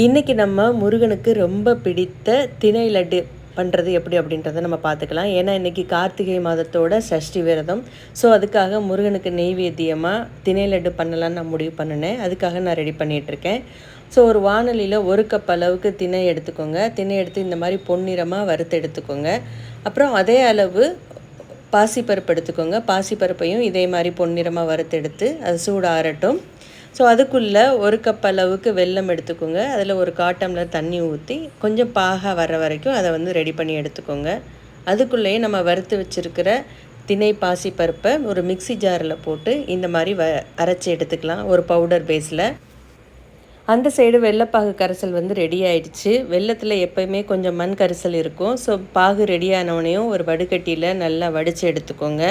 இன்றைக்கி நம்ம முருகனுக்கு ரொம்ப பிடித்த திணை லட்டு பண்ணுறது எப்படி அப்படின்றத நம்ம பார்த்துக்கலாம். ஏன்னா இன்றைக்கி கார்த்திகை மாதத்தோட சஷ்டி விரதம். ஸோ அதுக்காக முருகனுக்கு நெய்வேத்தியமாக திணை லட்டு பண்ணலான்னு நான் முடிவு பண்ணினேன். அதுக்காக நான் ரெடி பண்ணிகிட்ருக்கேன். ஸோ ஒரு வானலியில் 1 கப் அளவுக்கு திணை எடுத்துக்கோங்க. திணை எடுத்து இந்த மாதிரி பொன்னிறமாக வறுத்து எடுத்துக்கோங்க. அப்புறம் அதே அளவு பாசிப்பருப்பு எடுத்துக்கோங்க. பாசிப்பருப்பையும் இதே மாதிரி பொன்னிறமாக வறுத்து எடுத்து அது சூடு ஆறட்டும். ஸோ அதுக்குள்ளே 1 கப் அளவுக்கு வெல்லம் எடுத்துக்கோங்க. அதில் ஒரு 1/4 டம்ளர் தண்ணி ஊற்றி கொஞ்சம் பாக வர வரைக்கும் அதை ரெடி பண்ணி எடுத்துக்கோங்க. அதுக்குள்ளேயே நம்ம வறுத்து வச்சுருக்கிற திணை பாசிப்பருப்பை ஒரு மிக்சி ஜாரில் போட்டு இந்த மாதிரி அரைச்சி எடுத்துக்கலாம் ஒரு பவுடர் பேஸில். அந்த சைடு வெள்ளைப்பாகு கரைசல் ரெடி ஆகிடுச்சு. வெள்ளத்தில் எப்போயுமே கொஞ்சம் மண் கரைசல் இருக்கும். ஸோ பாகு ரெடி ஆனவனையும் ஒரு வடுகட்டியில் நல்லா வடித்து எடுத்துக்கோங்க.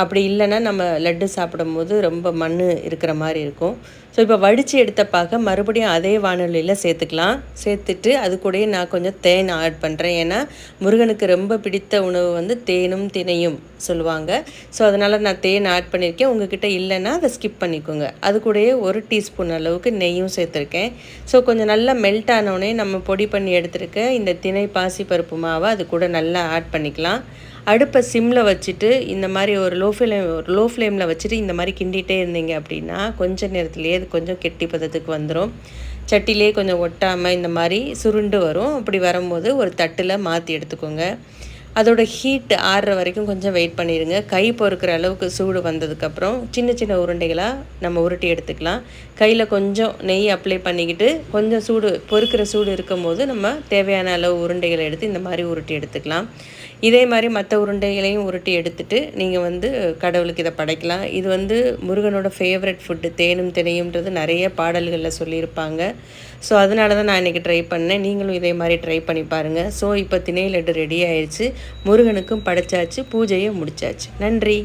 அப்படி இல்லைன்னா நம்ம லட்டு சாப்பிடும்போது ரொம்ப மண் இருக்கிற மாதிரி இருக்கும். ஸோ இப்போ வடித்து எடுத்த பாகை மறுபடியும் அதே வானொலியில் சேர்த்துக்கலாம். சேர்த்துட்டு அது கூடயே நான் கொஞ்சம் தேன் ஆட் பண்ணுறேன். ஏன்னா முருகனுக்கு ரொம்ப பிடித்த உணவு தேனும் திணையும் சொல்லுவாங்க. ஸோ அதனால் நான் தேன் ஆட் பண்ணியிருக்கேன். உங்ககிட்ட இல்லைன்னா அதை ஸ்கிப் பண்ணிக்கோங்க. அது கூடயே 1 டீஸ்பூன் அளவுக்கு நெய்யும் சேர்த்துருக்கேன். ஸோ கொஞ்சம் நல்லா மெல்ட் ஆனோடனே நம்ம பொடி பண்ணி எடுத்துருக்க இந்த திணை பாசிப்பருப்பு மாவை அது கூட நல்லா ஆட் பண்ணிக்கலாம். அடுப்பை சிம்மில் வச்சுட்டு இந்த மாதிரி ஒரு லோ ஃப்ளேமில் வச்சுட்டு இந்த மாதிரி கிண்டிகிட்டே இருந்தீங்க அப்படின்னா கொஞ்சம் நேரத்துலேயே அது கொஞ்சம் கெட்டி பதத்துக்கு வந்துடும். சட்டிலே கொஞ்சம் ஒட்டாமல் இந்த மாதிரி சுருண்டு வரும். அப்படி வரும்போது ஒரு தட்டில் மாற்றி எடுத்துக்கோங்க. அதோட ஹீட் ஆறுற வரைக்கும் கொஞ்சம் வெயிட் பண்ணிடுங்க. கை பொறுக்கிற அளவுக்கு சூடு வந்ததுக்கப்புறம் சின்ன சின்ன உருண்டைகளாக நம்ம உருட்டி எடுத்துக்கலாம். கையில் கொஞ்சம் நெய் அப்ளை பண்ணிக்கிட்டு கொஞ்சம் பொறுக்கிற சூடு இருக்கும் போது நம்ம தேவையான அளவு உருண்டைகளை எடுத்து இந்த மாதிரி உருட்டி எடுத்துக்கலாம். இதே மாதிரி மற்ற உருண்டைகளையும் உருட்டி எடுத்துகிட்டு நீங்கள் கடவுளுக்கு இதை படைக்கலாம். இது முருகனோட ஃபேவரட் ஃபுட்டு. தேனும் திணையும்ன்றது நிறைய பாடல்களில் சொல்லியிருப்பாங்க. ஸோ அதனால தான் நான் இன்றைக்கி ட்ரை பண்ணேன். நீங்களும் இதே மாதிரி ட்ரை பண்ணி பாருங்கள். ஸோ இப்போ திணை லட்டு ரெடி ஆயிடுச்சு. முருகனுக்கும் படைச்சாச்சு, பூஜையை முடிச்சாச்சு. நன்றி.